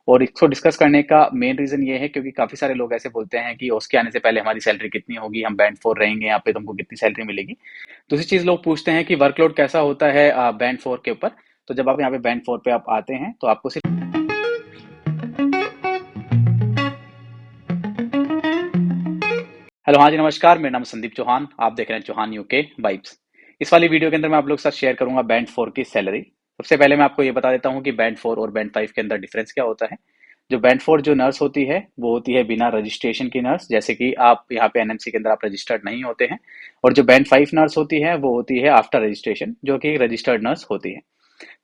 और इसको डिस्कस करने का मेन रीजन ये है क्योंकि काफी सारे लोग ऐसे बोलते हैं कि ओस्की आने से पहले हमारी सैलरी कितनी होगी, हम बैंड 4 रहेंगे यहाँ पे, तुमको कितनी सैलरी मिलेगी। दूसरी चीज लोग पूछते हैं कि वर्कलोड कैसा होता है बैंड 4 के ऊपर। तो जब आप यहाँ पे बैंड 4 पे आप आते हैं तो आपको सिर्फ हेलो, हाँ जी, नमस्कार। मेरा नाम संदीप चौहान, आप देख रहे हैं चौहान यूके वाइब्स। इस वाली वीडियो के अंदर मैं आप लोग के साथ शेयर करूंगा बैंड 4 की सैलरी। सबसे पहले मैं आपको ये बता देता हूँ कि बैंड 4 और बैंड 5 के अंदर डिफरेंस क्या होता है। जो बैंड 4 जो नर्स होती है वो होती है बिना रजिस्ट्रेशन की नर्स, जैसे कि आप यहाँ पे एनएमसी के अंदर आप रजिस्टर्ड नहीं होते हैं। और जो बैंड 5 नर्स होती है वो होती है आफ्टर रजिस्ट्रेशन, जो कि रजिस्टर्ड नर्स होती है।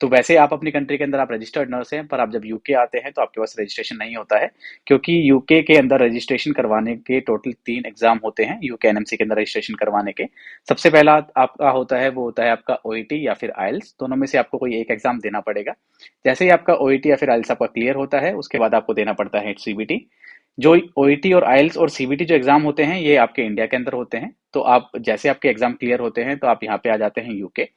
तो वैसे आप अपनी कंट्री के अंदर आप रजिस्टर्ड नर्स हैं, पर आप जब यूके आते हैं तो आपके पास रजिस्ट्रेशन नहीं होता है, क्योंकि यूके के अंदर रजिस्ट्रेशन करवाने के टोटल 3 एग्जाम होते हैं यूके एनएमसी के अंदर रजिस्ट्रेशन करवाने के। सबसे पहला आपका होता है वो होता है आपका ओईटी या फिर आइल्स, दोनों में से आपको कोई एक एग्जाम देना पड़ेगा। जैसे ही आपका ओईटी या फिर आइल्स आपका क्लियर होता है उसके बाद आपको देना पड़ता है सीबीटी। जो ओईटी और आइल्स और सीबीटी जो एग्जाम होते हैं ये आपके इंडिया के अंदर होते हैं। तो आप जैसे आपके एग्जाम क्लियर होते हैं तो आप यहाँ पे आ जाते हैं यूके।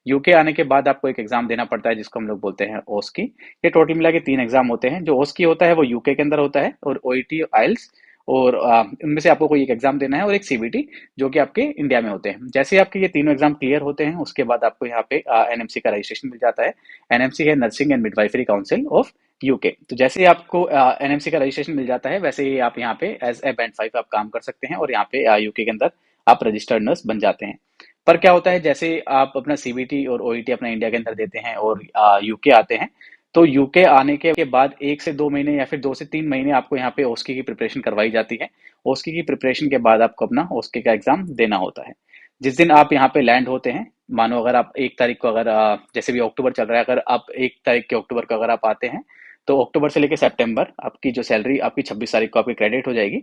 यूके आने के बाद आपको एक एग्जाम देना पड़ता है जिसको हम लोग बोलते हैं ओस्की। ये टोटल मिला के 3 एग्जाम होते हैं। जो ओस्की होता है वो यूके के अंदर होता है, और ओईटी आइल्स, और इनमें से आपको कोई एक एग्जाम देना है, और एक सीबीटी जो कि आपके इंडिया में होते हैं। जैसे ही आपके ये तीनों एग्जाम क्लियर होते हैं उसके बाद आपको यहाँ पे एनएमसी का रजिस्ट्रेशन मिल जाता है। एनएमसी है nursing and midwifery council of UK. तो जैसे ही आपको एनएमसी का रजिस्ट्रेशन मिल जाता है वैसे ही आप यहाँ पे एज ए बैंड 5 आप काम कर सकते हैं, और यहाँ पे यूके के अंदर आप रजिस्टर्ड नर्स बन जाते हैं। पर क्या होता है, जैसे आप अपना सीबीटी और ओईटी अपना इंडिया के अंदर देते हैं और यूके आते हैं, तो यूके आने के बाद 1 से 2 महीने या फिर 2 से 3 महीने आपको यहाँ पे ओस्की की प्रिपरेशन करवाई जाती है। ओस्की की प्रिपरेशन के बाद आपको अपना ओस्की का एग्जाम देना होता है। जिस दिन आप यहाँ पे लैंड होते हैं, मानो अगर आप 1 तारीख को, अगर जैसे भी अक्टूबर चल रहा है, अगर आप 1 तारीख के अक्टूबर को अगर आप आते हैं, तो अक्टूबर से लेकर सितंबर आपकी जो सैलरी आपकी 26 तारीख को आपकी क्रेडिट हो जाएगी।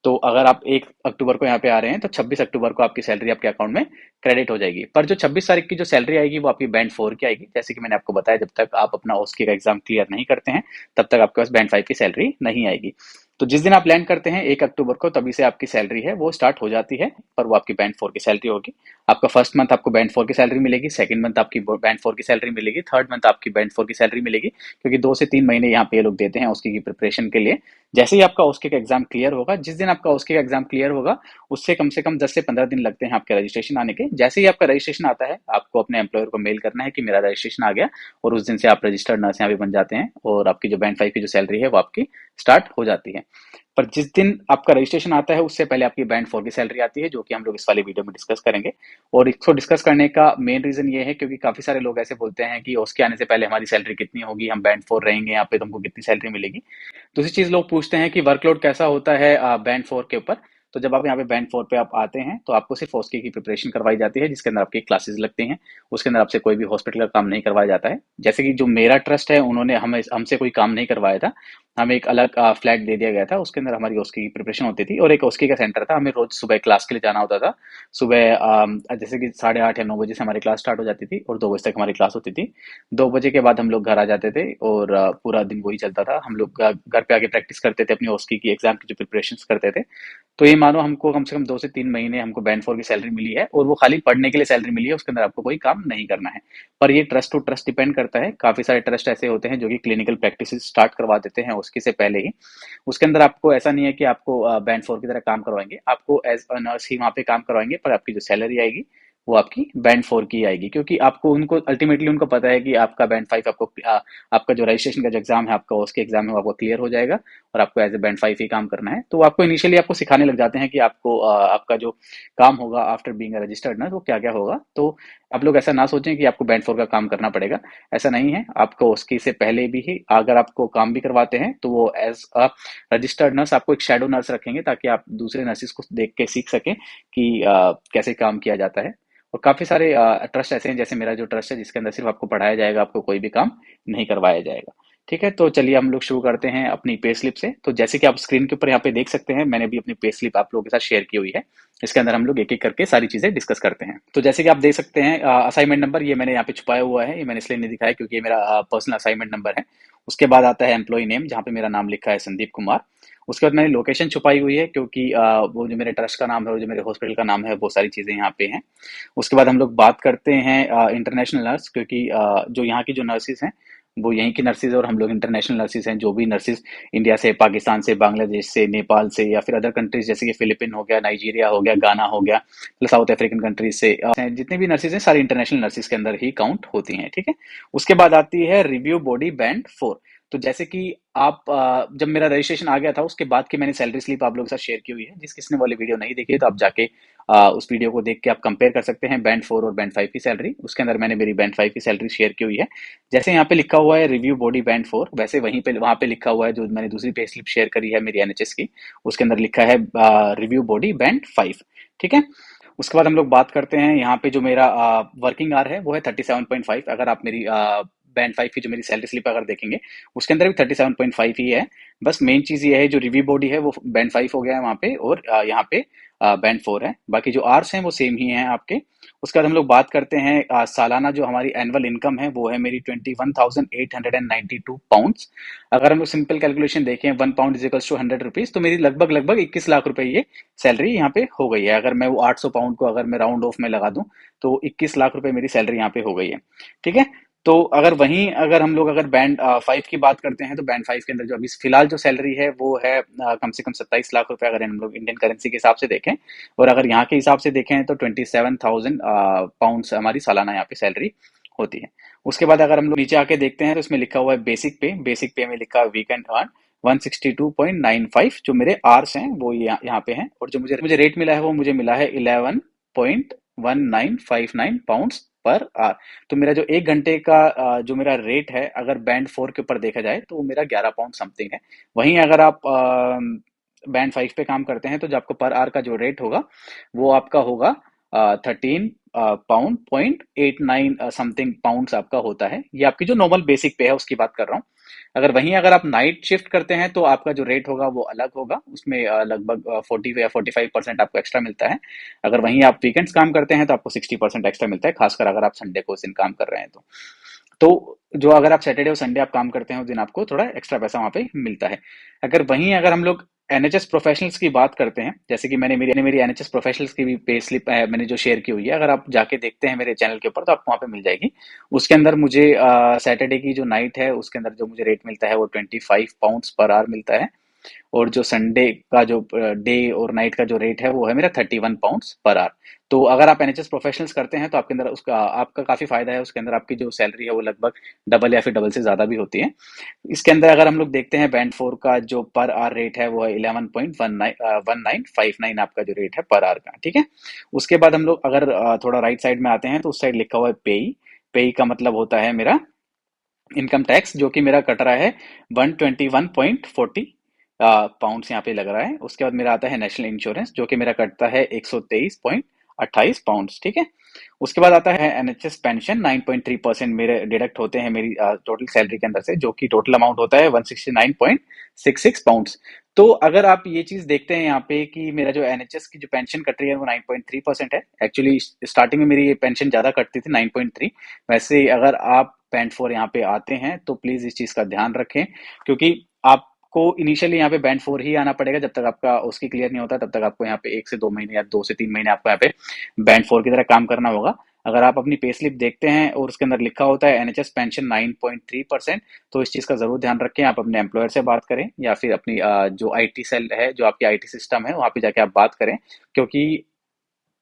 तो अगर आप 1 अक्टूबर को यहाँ पे आ रहे हैं तो 26 अक्टूबर को आपकी सैलरी आपके अकाउंट में क्रेडिट हो जाएगी। पर जो 26 तारीख की जो सैलरी आएगी वो आपकी बैंड 4 की आएगी। जैसे कि मैंने आपको बताया, जब तक आप अपना ओस्की का एग्जाम क्लियर नहीं करते हैं तब तक आपके पास बैंड 5 की सैलरी नहीं आएगी। तो जिस दिन आप लैंड करते हैं 1 अक्टूबर को, तभी से आपकी सैलरी है वो स्टार्ट हो जाती है, पर वो आपकी बैंड 4 की सैलरी होगी। आपका फर्स्ट मंथ आपको बैंड 4 की सैलरी मिलेगी, सेकंड मंथ आपकी बैंड 4 की सैलरी मिलेगी, थर्ड मंथ आपकी बैंड 4 की सैलरी मिलेगी, क्योंकि 2 से 3 महीने यहाँ पे ये लोग देते हैं ओस्की की प्रिपरेशन के लिए। जैसे ही आपका ओस्की का एग्जाम क्लियर होगा, जिस दिन आपका ओस्की का एग्जाम क्लियर होगा उससे कम से कम 10 से 15 दिन लगते हैं आपके रजिस्ट्रेशन आने के। जैसे ही आपका रजिस्ट्रेशन आता है आपको अपने एम्प्लॉयर को मेल करना है कि मेरा रजिस्ट्रेशन आ गया, और उस दिन से आप रजिस्टर्ड नर्स यहाँ पे बन जाते हैं, और आपकी जो बैंड 5 की जो सैलरी है वो आपकी स्टार्ट हो जाती है। पर जिस दिन आपका रजिस्ट्रेशन आता है उससे पहले आपकी बैंड 4 की सैलरी आती है, जो कि हम लोग इस वाली वीडियो में डिस्कस करेंगे। और इसको डिस्कस करने का मेन रीजन ये है क्योंकि काफी सारे लोग ऐसे बोलते हैं कि उसके आने से पहले हमारी सैलरी कितनी होगी, हम बैंड 4 रहेंगे यहाँ पे, तुमको कितनी सैलरी मिलेगी। दूसरी चीज लोग पूछते हैं कि वर्कलोड कैसा होता है बैंड 4 के ऊपर। तो जब आप यहाँ पे बैंड 4 पे आप आते हैं तो आपको सिर्फ ओस्की की प्रिपरेशन करवाई जाती है, जिसके अंदर आपकी क्लासेस लगती हैं। उसके अंदर आपसे कोई भी हॉस्पिटल का काम नहीं करवाया जाता है। जैसे कि जो मेरा ट्रस्ट है उन्होंने हमें हमसे कोई काम नहीं करवाया था। हमें एक अलग फ्लैट दे दिया गया था, उसके अंदर हमारी ओस्की की प्रिपरेशन होती थी, और एक ओस्की का सेंटर था। हमें रोज सुबह क्लास के लिए जाना होता था। सुबह जैसे कि 8:30 या 9 बजे से हमारी क्लास स्टार्ट हो जाती थी और 2 बजे तक हमारी क्लास होती थी। 2 बजे के बाद हम लोग घर आ जाते थे, और पूरा दिन वही चलता था। हम लोग घर पे आके प्रैक्टिस करते थे, अपनी ओस्की की एग्जाम की जो प्रिपरेशन करते थे। तो ये मानो हमको कम से कम 2 से 3 महीने हमको बैंड 4 की सैलरी मिली है, और वो खाली पढ़ने के लिए सैलरी मिली है, उसके अंदर आपको कोई काम नहीं करना है। पर ये ट्रस्ट टू ट्रस्ट डिपेंड करता है। काफी सारे ट्रस्ट ऐसे होते हैं जो कि क्लिनिकल प्रैक्टिस स्टार्ट करवा देते हैं उसकी से पहले ही। उसके अंदर आपको ऐसा नहीं है कि आपको बैंड 4 की तरह काम करवाएंगे, आपको एज अ नर्स ही वहां पे काम करवाएंगे, पर आपकी जो सैलरी आएगी वो आपकी बैंड 4 की आएगी, क्योंकि आपको उनको अल्टीमेटली उनको पता है कि आपका बैंड 5 आपको आपका जो रजिस्ट्रेशन का जो एग्जाम है, आपका उसके एग्जाम है वो आपको क्लियर हो जाएगा, और आपको एज ए बैंड 5 ही काम करना है। तो आपको इनिशियली आपको सिखाने लग जाते हैं कि आपको आपका जो काम होगा आफ्टर बीइंग रजिस्टर्ड ना, वो क्या क्या होगा। तो आप लोग ऐसा ना सोचें कि आपको बैंड 4 का काम करना पड़ेगा। ऐसा नहीं है, आपको उसकी से पहले भी ही अगर आपको काम भी करवाते हैं तो वो एज अ रजिस्टर्ड नर्स आपको एक शैडो नर्स रखेंगे, ताकि आप दूसरे नर्सिस को देख के सीख सकें कि कैसे काम किया जाता है। और काफी सारे ट्रस्ट ऐसे हैं, जैसे मेरा जो ट्रस्ट है जिसके अंदर सिर्फ आपको पढ़ाया जाएगा, आपको कोई भी काम नहीं करवाया जाएगा। ठीक है, तो चलिए हम लोग शुरू करते हैं अपनी पे स्लिप से। तो जैसे कि आप स्क्रीन के ऊपर यहाँ पे देख सकते हैं, मैंने भी अपनी पे स्लिप आप लोगों के साथ शेयर की हुई है। इसके अंदर हम लोग एक एक करके सारी चीजें डिस्कस करते हैं। तो जैसे कि आप देख सकते हैं, असाइनमेंट नंबर ये मैंने यहाँ पे छुपाया हुआ है, ये मैंने इसलिए नहीं दिखाया क्योंकि ये मेरा पर्सनल असाइनमेंट नंबर है। उसके बाद आता है एम्प्लॉय नेम, जहाँ पे मेरा नाम लिखा है संदीप कुमार। उसके बाद मैंने लोकेशन छुपाई हुई है, क्योंकि वो जो मेरे ट्रस्ट का नाम है और जो मेरे हॉस्पिटल का नाम है वो सारी चीजें यहाँ पे हैं। उसके बाद हम लोग बात करते हैं इंटरनेशनल नर्स, क्योंकि जो यहाँ की जो नर्सिस हैं वो यहीं की नर्सेज और हम लोग इंटरनेशनल नर्सेज हैं, जो भी नर्सेज इंडिया से, पाकिस्तान से, बांग्लादेश से, नेपाल से या फिर अदर कंट्रीज जैसे कि फिलीपीन हो गया, नाइजीरिया हो गया, गाना हो गया, साउथ अफ्रीकन कंट्रीज से जितने भी नर्सेज हैं सारी इंटरनेशनल नर्सेज के अंदर ही काउंट होती हैं, ठीक है। उसके बाद आती है रिव्यू बॉडी बैंड 4। तो जैसे कि आप जब मेरा रजिस्ट्रेशन आ गया था उसके बाद की मैंने सैलरी स्लिप आप लोगों के साथ शेयर की हुई है। जिस किसने वाली वीडियो नहीं देखी है तो आप जाके उस वीडियो को देख के आप कंपेयर कर सकते हैं बैंड 4 और बैंड 5 की सैलरी। उसके अंदर मैंने मेरी बैंड 5 की सैलरी शेयर की हुई है। जैसे यहाँ पे लिखा हुआ है रिव्यू बॉडी बैंड 4, वैसे वहीं पे वहां पे लिखा हुआ है जो मैंने दूसरी पे स्लिप शेयर करी है मेरी एनएचएस की, उसके अंदर लिखा है रिव्यू बॉडी बैंड 5, ठीक है। उसके बाद हम लोग बात करते हैं यहाँ पे जो मेरा वर्किंग आवर है वो है 37.5। अगर आप मेरी बैंड 5 की जो मेरी सैलरी स्लिप अगर देखेंगे उसके अंदर भी 37.5 ही है। बस मेन चीज ये है जो रिव्यू बॉडी है वो बैंड 5 हो गया है वहाँ पे, और यहाँ पे बैंड 4 है। बाकी जो आवर्स हैं वो सेम ही हैं आपके। उसके बाद हम लोग बात करते हैं सालाना जो हमारी एनुअल इनकम है वो है मेरी 21,892 पाउंड्स। अगर हम लोग सिंपल कैलकुलेशन देखें 1 pound is equals to 100 rupees, तो मेरी लगभग लगभग 21 लाख रुपए ये सैलरी यहाँ पे हो गई है। अगर मैं वो 800 पाउंड को अगर मैं राउंड ऑफ में लगा दूं तो 21 लाख रुपए मेरी सैलरी यहाँ पे हो गई है, ठीक है। तो अगर वहीं अगर हम लोग अगर बैंड 5 की बात करते हैं तो बैंड 5 के अंदर जो अभी फिलहाल जो सैलरी है वो है कम से कम 27 लाख रुपए, अगर हम लोग इंडियन करेंसी के हिसाब से देखें। और अगर यहाँ के हिसाब से देखें तो 27,000 पाउंड्स हमारी सालाना यहाँ पे सैलरी होती है। उसके बाद अगर हम लोग नीचे आके देखते हैं तो इसमें लिखा हुआ है बेसिक पे। बेसिक पे में लिखा है वी कैन अर्न 162.95, जो मेरे आर्स हैं वो यहाँ पे हैं। और जो मुझे मुझे रेट मिला है वो मुझे मिला है 11.1959 पाउंड्स पर आवर। तो मेरा जो 1 घंटे का जो मेरा रेट है अगर बैंड 4 के ऊपर देखा जाए तो वो मेरा 11 पाउंड समथिंग है। वहीं अगर आप बैंड 5 पे काम करते हैं तो जो आपको पर आवर का जो रेट होगा वो आपका होगा 13 पाउंड 0.89 समथिंग पाउंड्स आपका होता है। ये आपकी जो नॉर्मल बेसिक पे है उसकी बात कर रहा हूँ। अगर वहीं अगर आप नाइट शिफ्ट करते हैं तो आपका जो रेट होगा वो अलग होगा, उसमें लगभग 40 या 45% आपको एक्स्ट्रा मिलता है। अगर वहीं आप वीकेंड्स काम करते हैं तो आपको 60% एक्स्ट्रा मिलता है, खासकर अगर आप संडे को उस दिन काम कर रहे हैं तो जो अगर आप सैटरडे और संडे आप काम करते हैं उस दिन आपको थोड़ा एक्स्ट्रा पैसा वहां पे मिलता है। अगर वहीं अगर हम लोग एनएचएस प्रोफेशनल्स की बात करते हैं, जैसे कि मैंने मेरी एनएचएस प्रोफेशनल्स की भी पे स्लिप मैंने जो शेयर की हुई है, अगर आप जाके देखते हैं मेरे चैनल के ऊपर तो आपको वहां पे मिल जाएगी। उसके अंदर मुझे सैटरडे की जो नाइट है उसके अंदर जो मुझे रेट मिलता है वो 25 पाउंड्स पर आवर मिलता है। और जो संडे का जो डे और नाइट का जो रेट है वो है मेरा 31 पाउंड्स पर आवर। तो अगर आप एनएचएस प्रोफेशनल्स करते हैं तो आपके अंदर उसका आपका काफी फायदा है। उसके अंदर आपकी जो सैलरी है वो लगभग डबल या फिर डबल से ज्यादा भी होती है। इसके अंदर अगर हम लोग देखते हैं बैंड 4 का जो पर आवर रेट है वो है 11.1959 आपका जो रेट है पर आवर का, ठीक है। उसके बाद हम लोग अगर थोड़ा राइट साइड में आते हैं तो उस साइड लिखा हुआ है पेई। पेई का मतलब होता है मेरा इनकम टैक्स, जो कि मेरा कट रहा है 121.40 पाउंड्स यहाँ पे लग रहा है। उसके बाद मेरा आता है नेशनल इंश्योरेंस जो कि मेरा कटता है 123.28 पाउंड्स, ठीक है। उसके बाद आता है एनएचएस पेंशन 9.3% मेरे डिडक्ट होते हैं मेरी टोटल सैलरी के अंदर से, जो कि टोटल अमाउंट होता है 169.66 पाउंड्स। तो अगर आप ये चीज देखते हैं यहाँ पे कि मेरा जो एनएचएस की जो पेंशन कट रही है वो 9.3% है। एक्चुअली स्टार्टिंग में मेरी ये पेंशन ज्यादा कटती थी 9.3। वैसे अगर आप बैंड 4 यहाँ पे आते हैं तो प्लीज इस चीज का ध्यान रखें, क्योंकि आपको इनिशियली यहाँ पे बैंड 4 ही आना पड़ेगा। जब तक आपका उसकी क्लियर नहीं होता तब तक आपको यहाँ पे 1 से 2 महीने या 2 से 3 महीने आपको यहाँ पे बैंड 4 की तरह काम करना होगा। अगर आप अपनी पे स्लिप देखते हैं और उसके अंदर लिखा होता है एनएचएस पेंशन 9.3%, तो इस चीज का जरूर ध्यान रखें। आप अपने एम्प्लॉयर से बात करें या फिर अपनी जो आईटी सेल है, जो आपकी आईटी सिस्टम है, वहां पे जाके आप बात करें, क्योंकि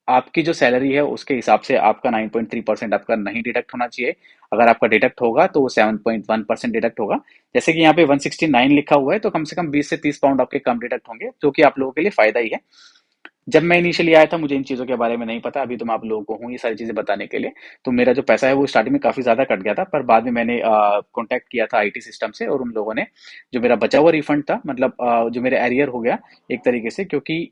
आपकी जो सैलरी है उसके हिसाब से आपका 9.3% आपका नहीं डिडक्ट होना चाहिए। अगर आपका डिडक्ट होगा तो वो 7.1% डिडक्ट होगा। जैसे कि यहाँ पे 169 लिखा हुआ है तो कम से कम 20 से 30 पाउंड आपके कम डिडक्ट होंगे, जो कि आप लोगों के लिए फायदा ही है। जब मैं इनिशियली आया था मुझे इन चीजों के बारे में नहीं पता, अभी तो मैं आप लोगों को हूँ ये सारी चीजें बताने के लिए। तो मेरा जो पैसा है वो स्टार्टिंग में काफी ज्यादा कट गया था, पर बाद में मैंने कांटेक्ट किया था आईटी सिस्टम से और उन लोगों ने जो मेरा बचा हुआ रिफंड था, मतलब जो मेरे एरियर हो गया एक तरीके से, क्योंकि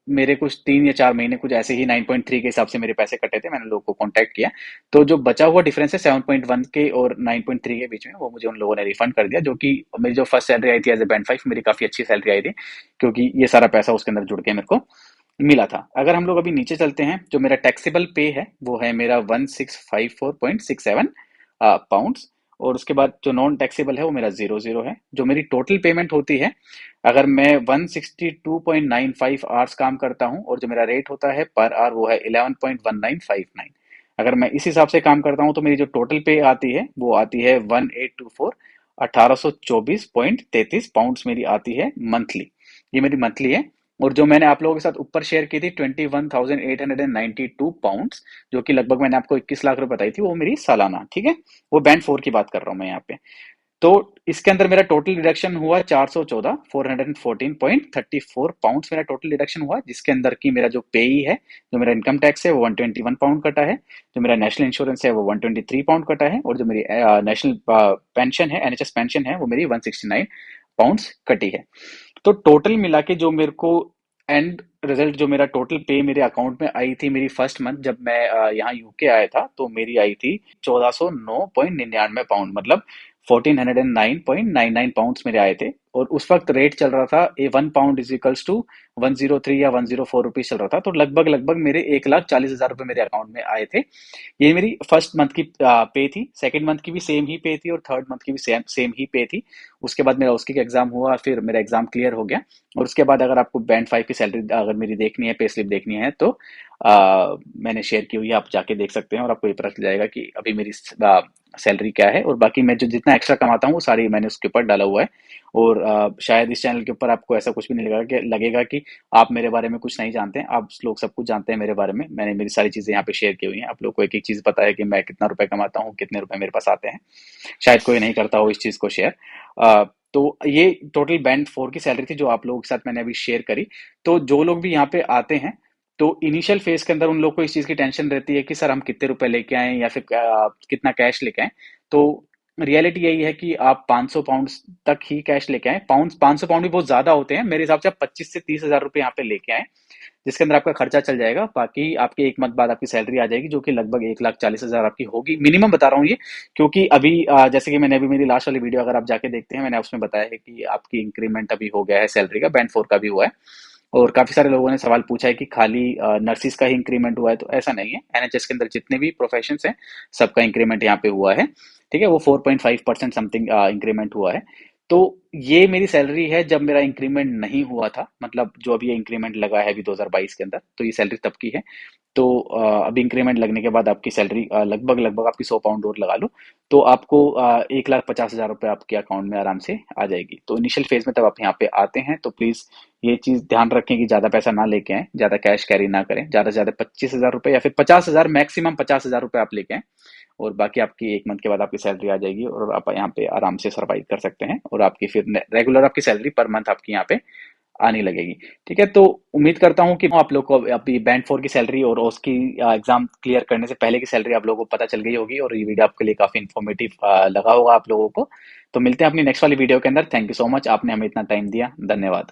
मेरे कुछ 3 या 4 महीने कुछ ऐसे ही 9.3 के हिसाब से मेरे पैसे कटे थे। मैंने लोगों को कांटेक्ट किया तो जो बचा हुआ डिफरेंस है 7.1 के और 9.3 के बीच में, वो मुझे उन लोगों ने रिफंड कर दिया। जो कि मेरी जो फर्स्ट सैलरी आई थी एज ए बैंड 5, मेरी काफी अच्छी सैलरी आई थी, क्योंकि ये सारा पैसा उसके अंदर जुड़ के मेरे को मिला था। अगर हम लोग अभी नीचे चलते हैं, जो मेरा टैक्सेबल पे है वो है मेरा 1654.67 पाउंड्स। और उसके बाद जो नॉन टैक्सेबल है वो मेरा 00 है। जो मेरी टोटल पेमेंट होती है, अगर मैं 162.95 आवर्स काम करता हूँ और जो मेरा रेट होता है पर आवर वो है 11.1959। अगर मैं इस हिसाब से काम करता हूँ तो मेरी जो टोटल पे आती है वो आती है 1824, 1824.33 पाउंड्स मेरी आती है मंथली। ये मेरी मंथली है। और जो मैंने आप लोगों के साथ ऊपर शेयर की थी 21,892 पाउंड्स, जो कि लगभग मैंने आपको 21 लाख रुपए बताई थी, वो मेरी सालाना, ठीक है। वो बैंड 4 की बात कर रहा हूँ मैं यहाँ पे। तो इसके अंदर मेरा टोटल डिडक्शन हुआ 414, 414.34 पाउंड्स मेरा टोटल डिडक्शन हुआ, जिसके अंदर की मेरा जो पेई है, जो मेरा इनकम टैक्स है वो 121 पाउंड कटा है, जो मेरा नेशनल इंश्योरेंस है वो 123 पाउंड कटा है, और जो मेरी नेशनल पेंशन है, एनएचएस पेंशन है, वो मेरी 169 पाउंड्स कटी है। तो टोटल मिला के जो मेरे को एंड रिजल्ट, जो मेरा टोटल पे मेरे अकाउंट में आई थी मेरी फर्स्ट मंथ जब मैं यहाँ यूके आया था, तो मेरी आई थी 1409.99 पाउंड, मतलब 1409.99 पाउंड्स मेरे आए थे। और उस वक्त रेट चल रहा था ए 1 पाउंड इज इक्वल्स टू 103 या 104 रुपीज चल रहा था। तो लगभग लगभग मेरे 1,40,000 रुपए मेरे अकाउंट में आए थे। ये मेरी फर्स्ट मंथ की पे थी। सेकंड मंथ की भी सेम ही पे थी और थर्ड मंथ की भी सेम सेम ही पे थी। उसके बाद मेरा उसकी एग्जाम हुआ, फिर मेरा एग्जाम क्लियर हो गया। और उसके बाद अगर आपको बैंड 5 की सैलरी अगर मेरी देखनी है, पे स्लिप देखनी है, तो मैंने शेयर की हुई है, आप जाके देख सकते हैं और आपको ये पता चल जाएगा कि अभी मेरी सैलरी क्या है। और बाकी मैं जो जितना एक्स्ट्रा कमाता हूँ वो सारी मैंने उसके ऊपर डाला हुआ है। और शायद इस चैनल के ऊपर आपको ऐसा कुछ भी नहीं लगेगा कि आप मेरे बारे में कुछ नहीं जानते हैं। आप लोग सब कुछ जानते हैं मेरे बारे में। मैंने मेरी सारी चीजें यहाँ पे शेयर की हुई हैं। आप लोग को एक एक चीज पता है कि मैं कितना रुपए कमाता हूँ, कितने रुपए मेरे पास आते हैं। शायद कोई नहीं करता हो इस चीज को शेयर। तो ये टोटल बैंड 4 की सैलरी थी जो आप लोगों के साथ मैंने अभी शेयर करी। तो जो लोग भी यहाँ पे आते हैं, तो इनिशियल फेज के अंदर उन लोग को इस चीज की टेंशन रहती है कि सर हम कितने रुपए लेके आए या फिर कितना कैश लेके आए। तो रियलिटी यही है कि आप 500 पाउंड तक ही कैश लेके आए। 500 पाउंड भी बहुत ज्यादा होते हैं मेरे हिसाब से। आप 25 से 30 हजार रुपए यहाँ पे लेके आए, जिसके अंदर आपका खर्चा चल जाएगा। बाकी आपके एक मंथ बाद आपकी सैलरी आ जाएगी, जो कि लगभग 1,40,000 आपकी होगी। मिनिमम बता रहा हूँ ये, क्योंकि अभी जैसे कि मैंने अभी मेरी लास्ट वाली वीडियो अगर आप जाके देखते हैं, मैंने उसमें बताया है कि आपकी इंक्रीमेंट अभी हो गया है सैलरी का, बैंड 4 का भी हुआ है। और काफी सारे लोगों ने सवाल पूछा है कि खाली नर्सिस का ही इंक्रीमेंट हुआ है, तो ऐसा नहीं है। एनएचएस के अंदर जितने भी प्रोफेशन हैं, सबका इंक्रीमेंट यहाँ पे हुआ है। ठीक है, वो 4.5% समथिंग इंक्रीमेंट हुआ है। तो ये मेरी सैलरी है जब मेरा इंक्रीमेंट नहीं हुआ था, मतलब जो अभी ये इंक्रीमेंट लगा है अभी 2022 के अंदर, तो ये सैलरी तब की है। तो अभी इंक्रीमेंट लगने के बाद आपकी सैलरी लगभग लगभग आपकी 100 पाउंड और लगा लो, तो आपको 1,50,000 रुपये आपके अकाउंट में आराम से आ जाएगी। तो इनिशियल फेज में तब आप यहाँ पे आते हैं तो प्लीज ये चीज ध्यान रखें कि ज्यादा पैसा ना लेके आए, ज्यादा कैश कैरी ना करें। ज्यादा से ज्यादा 25,000 रुपए या फिर 50,000, मैक्सिमम 50,000 रुपए आप लेके आए। और बाकी आपकी एक मंथ के बाद आपकी सैलरी आ जाएगी और आप यहाँ पे आराम से सर्वाइव कर सकते हैं। और आपकी फिर रेगुलर आपकी सैलरी पर मंथ आपकी यहाँ पे आने लगेगी। ठीक है, तो उम्मीद करता हूँ कि आप लोग को अभी बैंड 4 की सैलरी और उसकी एग्जाम क्लियर करने से पहले की सैलरी आप लोगों को पता चल गई होगी, और ये वीडियो आपके लिए काफी इन्फॉर्मेटिव लगा होगा आप लोगों को। तो मिलते हैं अपनी नेक्स्ट वाली वीडियो के अंदर। थैंक यू सो मच, आपने हमें इतना टाइम दिया। धन्यवाद।